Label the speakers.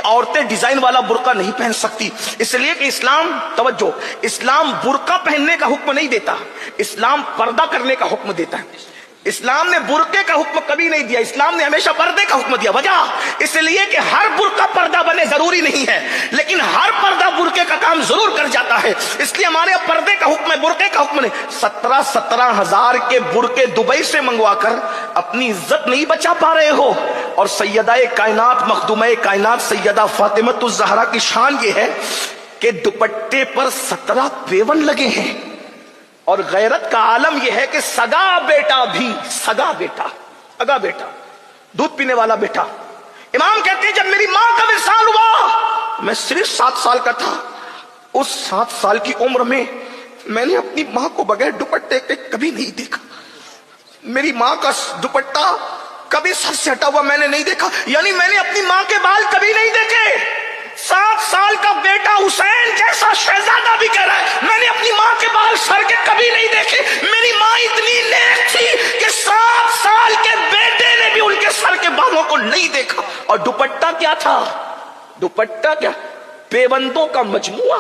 Speaker 1: عورتیں ڈیزائن والا برقع نہیں پہن سکتی، اس لیے کہ اسلام، توجہ، اسلام برقع پہننے کا حکم نہیں دیتا، اسلام پردہ کرنے کا حکم دیتا ہے۔ اسلام نے برقعے کا حکم کبھی نہیں دیا، اسلام نے ہمیشہ پردے کا حکم دیا۔ وجہ اس لیے کہ ہر برقع پردہ بنے ضروری نہیں ہے، لیکن ہر پردہ برقعے کا کام ضرور کر جاتا ہے، اس لیے ہمارے پردے کا حکم ہے، برقعے کا حکم نہیں۔ 17,000 کے برقعے دبئی سے منگوا کر اپنی عزت نہیں بچا پا رہے ہو، اور سیدہ کائنات، مخدومہ کائنات سیدہ فاطمہ الزہرا کی شان یہ ہے کہ دوپٹے پر 17 پیون لگے ہیں، اور غیرت کا عالم یہ ہے کہ سگا بیٹا بھی، سگا بیٹا، سگا بیٹا، دودھ پینے والا بیٹا۔ امام کہتے ہیں جب میری ماں کا وصال ہوا میں صرف 7 سال کا تھا، اس 7 سال کی عمر میں میں نے اپنی ماں کو بغیر دوپٹے کے کبھی نہیں دیکھا، میری ماں کا دوپٹہ کبھی سر سے ہٹا ہوا میں نے نہیں دیکھا، یعنی میں نے اپنی ماں کے بال کبھی نہیں دیکھے۔ 7 سال کا بیٹا حسین جیسا شہزادہ بھی کہہ رہا ہے میں نے اپنی ماں کے بال سر کے کبھی نہیں دیکھے، میری ماں اتنی نیک تھی کہ 7 سال کے بیٹے نے بھی ان کے سر کے بالوں کو نہیں دیکھا۔ اور دوپٹہ کیا تھا؟ دوپٹہ کیا؟ پیوندوں کا مجموعہ۔